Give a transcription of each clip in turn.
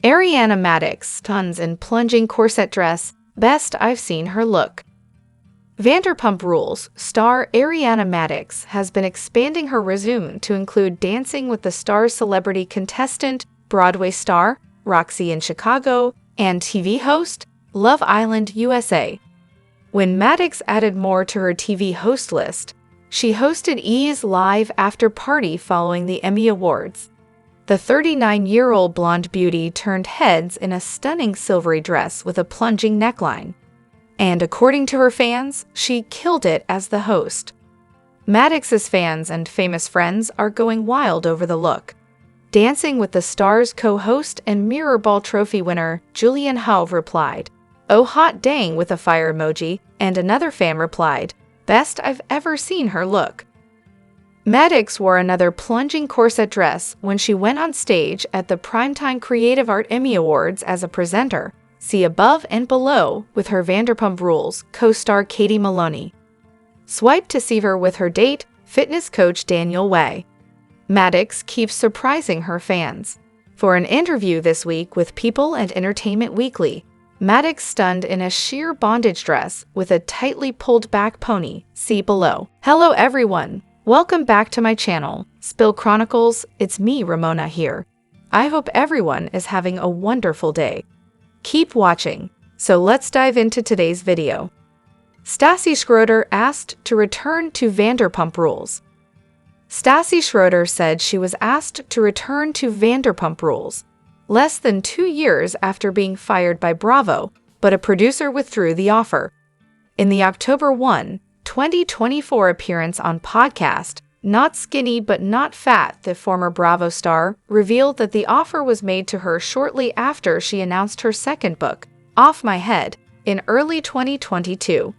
Ariana Madix stuns in plunging corset dress, best I've seen her look. Vanderpump Rules star Ariana Madix has been expanding her resume to include Dancing with the Stars celebrity contestant, Broadway star, Roxy in Chicago, and TV host, Love Island USA. When Madix added more to her TV host list, she hosted E's live after party following the Emmy Awards. The 39-year-old blonde beauty turned heads in a stunning silvery dress with a plunging neckline. And according to her fans, she killed it as the host. Madix's fans and famous friends are going wild over the look. Dancing with the Stars co-host and Mirrorball Trophy winner Julianne Hough replied, "Oh hot dang," with a fire emoji, and another fan replied, "Best I've ever seen her look." Madix wore another plunging corset dress when she went on stage at the Primetime Creative Art Emmy Awards as a presenter. See above and below with her Vanderpump Rules co-star Katie Maloney. Swipe to see her with her date, fitness coach Daniel Way. Madix keeps surprising her fans. For an interview this week with People and Entertainment Weekly, Madix stunned in a sheer bondage dress with a tightly pulled back pony. See below. Hello everyone. Welcome back to my channel, Spill Chronicles. It's me, Ramona here. I hope everyone is having a wonderful day. Keep watching. So let's dive into today's video. Stassi Schroeder asked to return to Vanderpump Rules. Stassi Schroeder said she was asked to return to Vanderpump Rules less than 2 years after being fired by Bravo, but a producer withdrew the offer. In the October 1, 2024 appearance on podcast, Not Skinny But Not Fat, the former Bravo star revealed that the offer was made to her shortly after she announced her second book, Off My Head, in early 2022.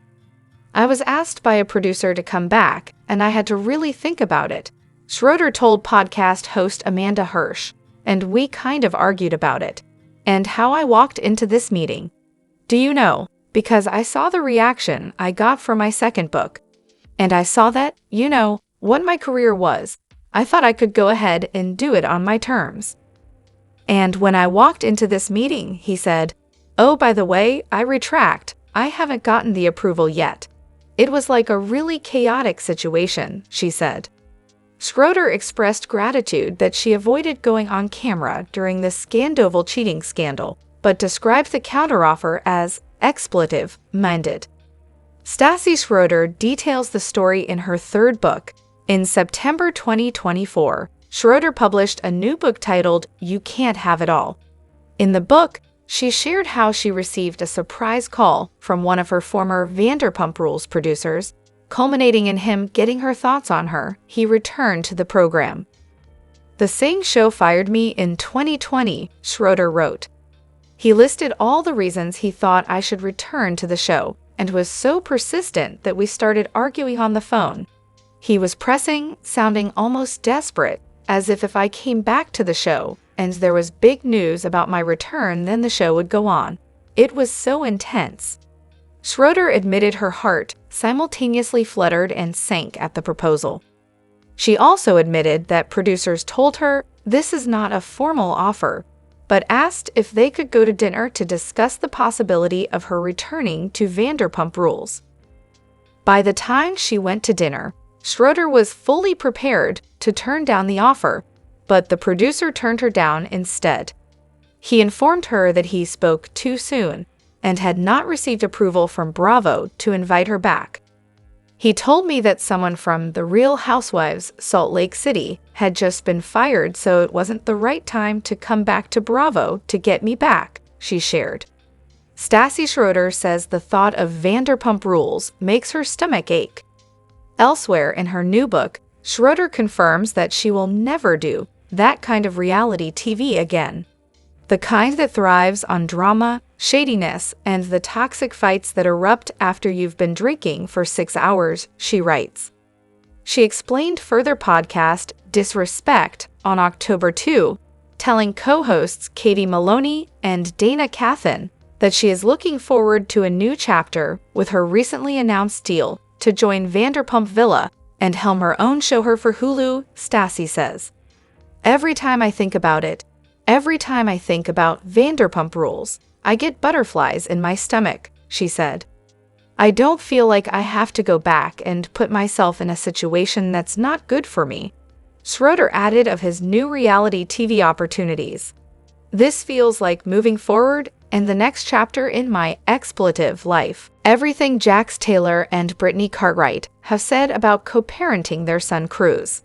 "I was asked by a producer to come back, and I had to really think about it," Schroeder told podcast host Amanda Hirsch, "and we kind of argued about it. And how I walked into this meeting. Do you know? Because I saw the reaction I got for my second book. And I saw that, what my career was. I thought I could go ahead and do it on my terms. And when I walked into this meeting," he said, "oh, by the way, I retract. I haven't gotten the approval yet. It was like a really chaotic situation," she said. Schroeder expressed gratitude that she avoided going on camera during the Sandoval cheating scandal, but described the counteroffer as expletive-minded. Stassi Schroeder details the story in her third book. In September 2024, Schroeder published a new book titled You Can't Have It All. In the book, she shared how she received a surprise call from one of her former Vanderpump Rules producers, culminating in him getting her thoughts on her. He returned to the program. "The Sing Show fired me in 2020, Schroeder wrote. He listed all the reasons he thought I should return to the show, and was so persistent that we started arguing on the phone. He was pressing, sounding almost desperate, as if I came back to the show, and there was big news about my return, then the show would go on. It was so intense." Schroeder admitted her heart simultaneously fluttered and sank at the proposal. She also admitted that producers told her this is not a formal offer, but asked if they could go to dinner to discuss the possibility of her returning to Vanderpump Rules. By the time she went to dinner, Schroeder was fully prepared to turn down the offer, but the producer turned her down instead. He informed her that he spoke too soon and had not received approval from Bravo to invite her back. "He told me that someone from The Real Housewives, Salt Lake City, had just been fired, so it wasn't the right time to come back to Bravo to get me back," she shared. Stassi Schroeder says the thought of Vanderpump Rules makes her stomach ache. Elsewhere in her new book, Schroeder confirms that she will never do that kind of reality TV again. "The kind that thrives on drama, shadiness, and the toxic fights that erupt after you've been drinking for 6 hours," she writes. She explained further podcast Disrespect on October 2, telling co-hosts Katie Maloney and Dana Cathan that she is looking forward to a new chapter with her recently announced deal to join Vanderpump Villa and helm her own show her for Hulu, Stassi says. "Every time I think about it, Every time I think about Vanderpump Rules, I get butterflies in my stomach, she said. I don't feel like I have to go back and put myself in a situation that's not good for me. Schroeder added of his new reality TV opportunities. This feels like moving forward and the next chapter in my expletive life. Everything Jax Taylor and Brittany Cartwright have said about co-parenting their son Cruz.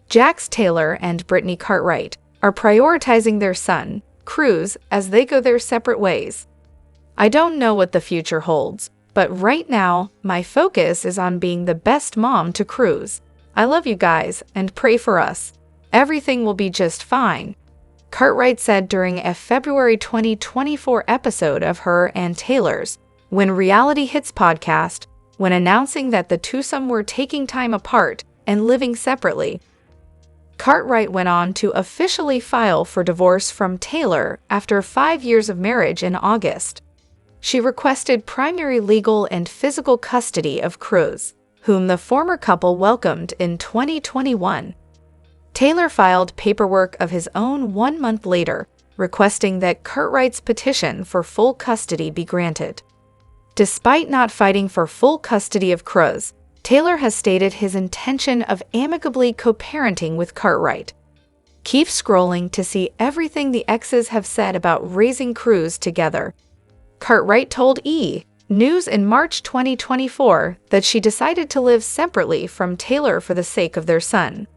Jax Taylor and Brittany Cartwright are prioritizing their son, Cruz, as they go their separate ways. I don't know what the future holds, but right now, my focus is on being the best mom to Cruz. I love you guys and pray for us. Everything will be just fine, Cartwright said during a February 2024 episode of her and Taylor's When Reality Hits podcast, when announcing that the twosome were taking time apart and living separately. Cartwright went on to officially file for divorce from Taylor after 5 years of marriage in August. She requested primary legal and physical custody of Cruz, whom the former couple welcomed in 2021. Taylor filed paperwork of his own 1 month later, requesting that Cartwright's petition for full custody be granted. Despite not fighting for full custody of Cruz, Taylor has stated his intention of amicably co-parenting with Cartwright. Keep scrolling to see everything the exes have said about raising Cruz together. Cartwright told E! News in March 2024 that she decided to live separately from Taylor for the sake of their son.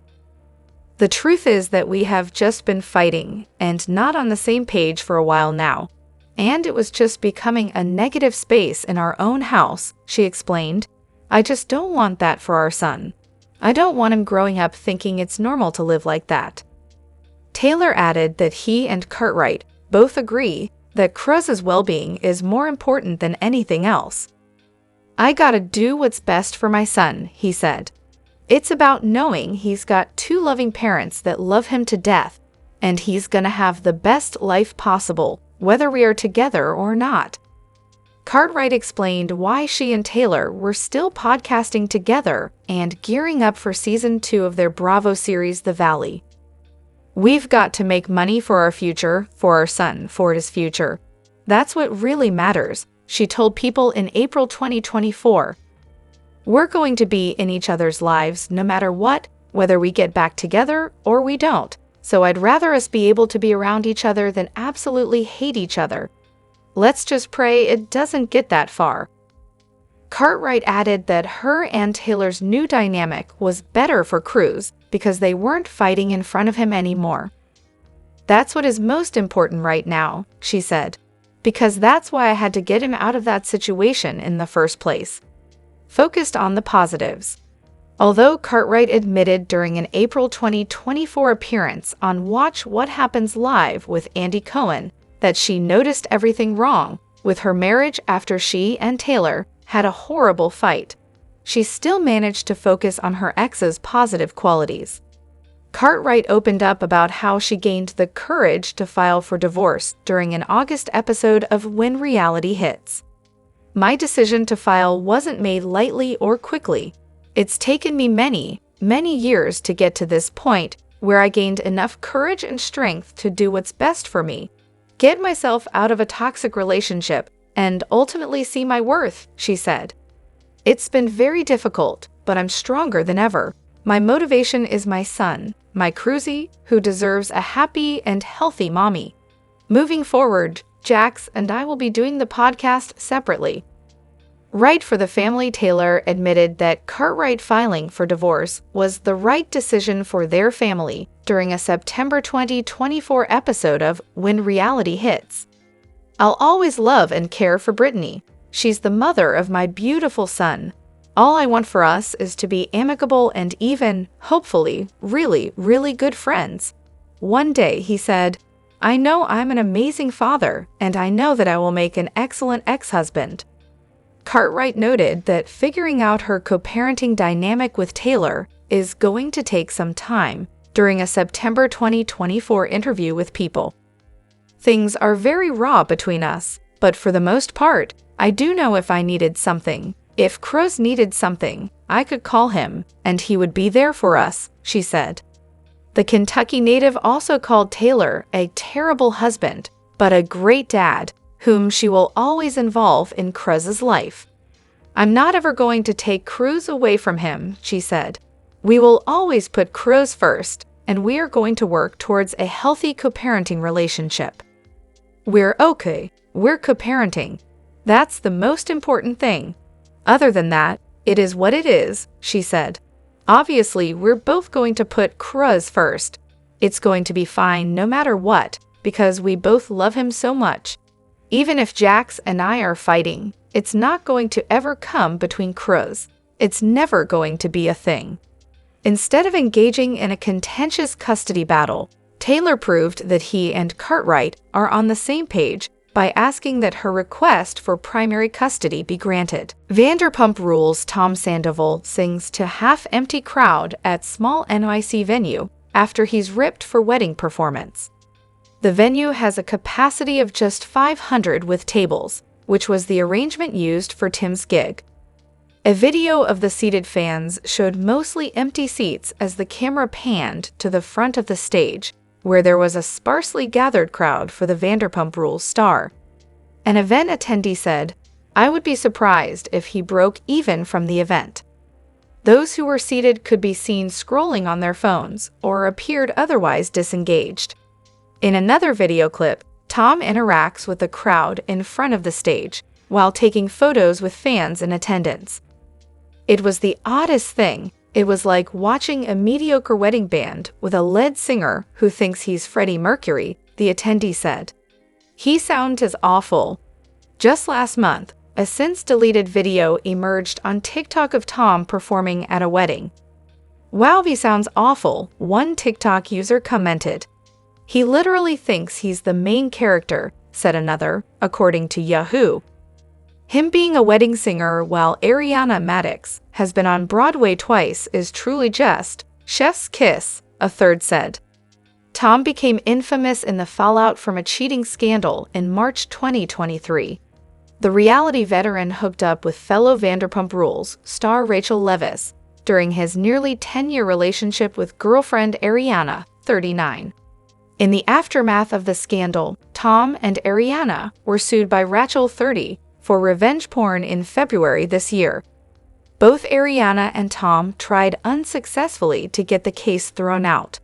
The truth is that we have just been fighting and not on the same page for a while now, and it was just becoming a negative space in our own house, she explained. I just don't want that for our son. I don't want him growing up thinking it's normal to live like that. Taylor added that he and Cartwright both agree that Cruz's well-being is more important than anything else. I gotta do what's best for my son, he said. It's about knowing he's got 2 loving parents that love him to death, and he's gonna have the best life possible, whether we are together or not. Cartwright explained why she and Taylor were still podcasting together and gearing up for season 2 of their Bravo series The Valley. We've got to make money for our future, for our son, for his future. That's what really matters, she told People in April 2024. We're going to be in each other's lives no matter what, whether we get back together or we don't, so I'd rather us be able to be around each other than absolutely hate each other. Let's just pray it doesn't get that far. Cartwright added that her and Taylor's new dynamic was better for Cruz because they weren't fighting in front of him anymore. That's what is most important right now, she said, because that's why I had to get him out of that situation in the first place. Focused on the positives. Although Cartwright admitted during an April 2024 appearance on Watch What Happens Live with Andy Cohen that she noticed everything wrong with her marriage after she and Taylor had a horrible fight, she still managed to focus on her ex's positive qualities. Cartwright opened up about how she gained the courage to file for divorce during an August episode of When Reality Hits. My decision to file wasn't made lightly or quickly. It's taken me many, many years to get to this point where I gained enough courage and strength to do what's best for me, get myself out of a toxic relationship, and ultimately see my worth, she said. It's been very difficult, but I'm stronger than ever. My motivation is my son, my Cruzy, who deserves a happy and healthy mommy. Moving forward, Jax and I will be doing the podcast separately. Right for the family. Taylor admitted that Cartwright filing for divorce was the right decision for their family during a September 2024 episode of When Reality Hits. I'll always love and care for Brittany. She's the mother of my beautiful son. All I want for us is to be amicable and even, hopefully, really, really good friends. One day, he said, I know I'm an amazing father, and I know that I will make an excellent ex-husband. Cartwright noted that figuring out her co-parenting dynamic with Taylor is going to take some time during a September 2024 interview with People. Things are very raw between us, but for the most part, I do know if I needed something. If Cruz needed something, I could call him, and he would be there for us, she said. The Kentucky native also called Taylor a terrible husband, but a great dad, whom she will always involve in Cruz's life. "I'm not ever going to take Cruz away from him," she said. "We will always put Cruz first, and we are going to work towards a healthy co-parenting relationship. We're co-parenting. That's the most important thing. Other than that, it is what it is," she said. "Obviously, we're both going to put Cruz first. It's going to be fine no matter what, because we both love him so much. Even if Jax and I are fighting, it's not going to ever come between Cruz. It's never going to be a thing." Instead of engaging in a contentious custody battle, Taylor proved that he and Cartwright are on the same page by asking that her request for primary custody be granted. Vanderpump Rules' Tom Sandoval sings to half-empty crowd at small NYC venue after he's ripped for wedding performance. The venue has a capacity of just 500 with tables, which was the arrangement used for Tim's gig. A video of the seated fans showed mostly empty seats as the camera panned to the front of the stage, where there was a sparsely gathered crowd for the Vanderpump Rules star. An event attendee said, "I would be surprised if he broke even from the event." Those who were seated could be seen scrolling on their phones or appeared otherwise disengaged. In another video clip, Tom interacts with the crowd in front of the stage while taking photos with fans in attendance. "It was the oddest thing. It was like watching a mediocre wedding band with a lead singer who thinks he's Freddie Mercury," the attendee said. "He sounds awful." Just last month, a since-deleted video emerged on TikTok of Tom performing at a wedding. "Wow, he sounds awful," one TikTok user commented. "He literally thinks he's the main character," said another, according to Yahoo. "Him being a wedding singer while Arianas has been on Broadway twice is truly just chef's kiss," a third said. Tom became infamous in the fallout from a cheating scandal in March 2023. The reality veteran hooked up with fellow Vanderpump Rules star Rachel Leviss during his nearly 10-year relationship with girlfriend Ariana, 39. In the aftermath of the scandal, Tom and Ariana were sued by Rachel, 30, for revenge porn in February this year. Both Ariana and Tom tried unsuccessfully to get the case thrown out.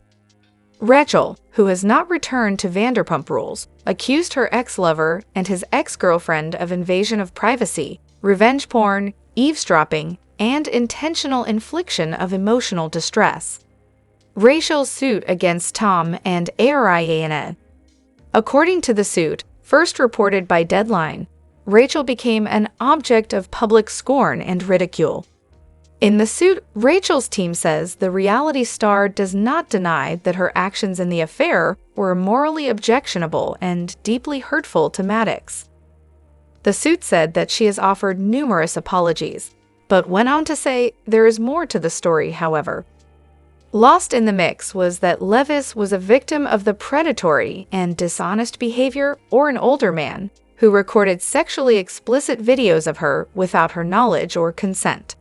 Rachel, who has not returned to Vanderpump Rules, accused her ex-lover and his ex-girlfriend of invasion of privacy, revenge porn, eavesdropping, and intentional infliction of emotional distress. Rachel's suit against Tom and Ariana. According to the suit, first reported by Deadline, Rachel became an object of public scorn and ridicule. In the suit, Rachel's team says the reality star does not deny that her actions in the affair were morally objectionable and deeply hurtful to Maddox. The suit said that she has offered numerous apologies, but went on to say there is more to the story, however. Lost in the mix was that Leviss was a victim of the predatory and dishonest behavior or an older man who recorded sexually explicit videos of her without her knowledge or consent.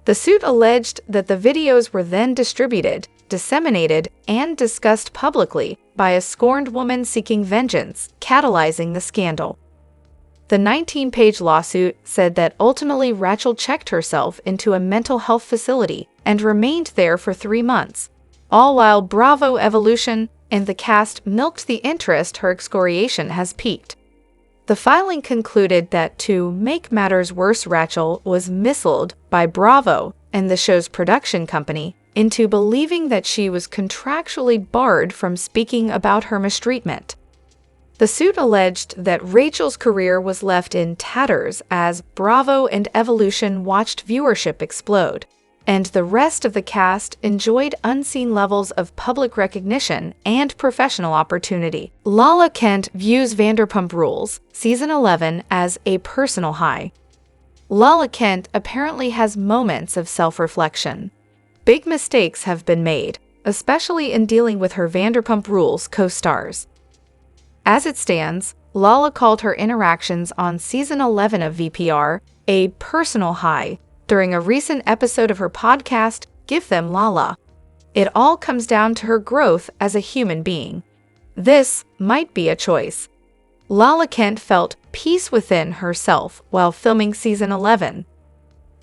The suit alleged that the videos were then distributed, disseminated, and discussed publicly by a scorned woman seeking vengeance, catalyzing the scandal. The 19-page lawsuit said that ultimately Rachel checked herself into a mental health facility and remained there for 3 months, all while Bravo Evolution and the cast milked the interest her excoriation has piqued. The filing concluded that to make matters worse, Rachel was misled by Bravo and the show's production company into believing that she was contractually barred from speaking about her mistreatment. The suit alleged that Rachel's career was left in tatters as Bravo and Evolution watched viewership explode, and the rest of the cast enjoyed unseen levels of public recognition and professional opportunity. Lala Kent views Vanderpump Rules, Season 11, as a personal high. Lala Kent apparently has moments of self-reflection. Big mistakes have been made, especially in dealing with her Vanderpump Rules co-stars. As it stands, Lala called her interactions on Season 11 of VPR a personal high during a recent episode of her podcast, Give Them Lala. It all comes down to her growth as a human being. This might be a choice. Lala Kent felt peace within herself while filming season 11.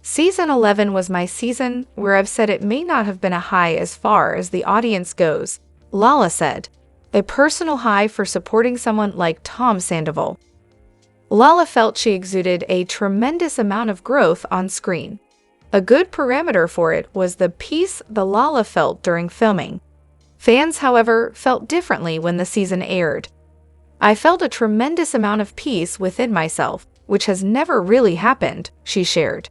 Season 11 was my season where I've said it may not have been a high as far as the audience goes, Lala said. A personal high for supporting someone like Tom Sandoval. Lala felt she exuded a tremendous amount of growth on screen. A good parameter for it was the peace the Lala felt during filming. Fans, however, felt differently when the season aired. I felt a tremendous amount of peace within myself, which has never really happened, she shared.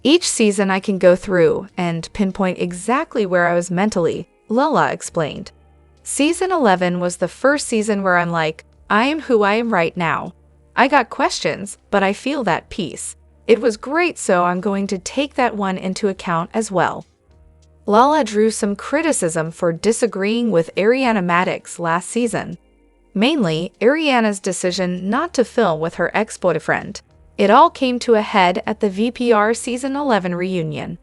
Each season I can go through and pinpoint exactly where I was mentally, Lala explained. Season 11 was the first season where I'm like, I am who I am right now. I got questions, but I feel that peace. It was great, so I'm going to take that one into account as well. Lala drew some criticism for disagreeing with Ariana Madix last season. Mainly, Ariana's decision not to film with her ex-boyfriend. It all came to a head at the VPR Season 11 reunion.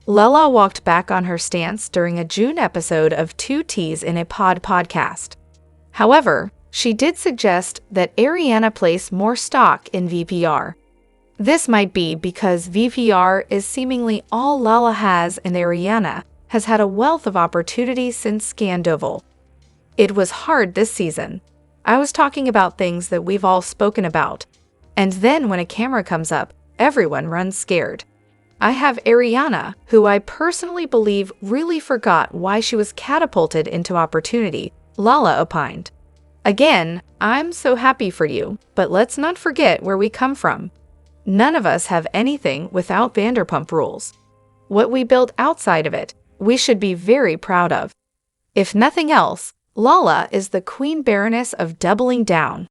Lala walked back on her stance during a June episode of 2Ts in a Pod podcast. However, she did suggest that Ariana place more stock in VPR. This might be because VPR is seemingly all Lala has, and Ariana has had a wealth of opportunities since Sandoval. It was hard this season. I was talking about things that we've all spoken about. And then when a camera comes up, everyone runs scared. I have Ariana, who I personally believe really forgot why she was catapulted into opportunity, Lala opined. Again, I'm so happy for you, but let's not forget where we come from. None of us have anything without Vanderpump Rules. What we built outside of it, we should be very proud of. If nothing else, Lala is the Queen Baroness of doubling down.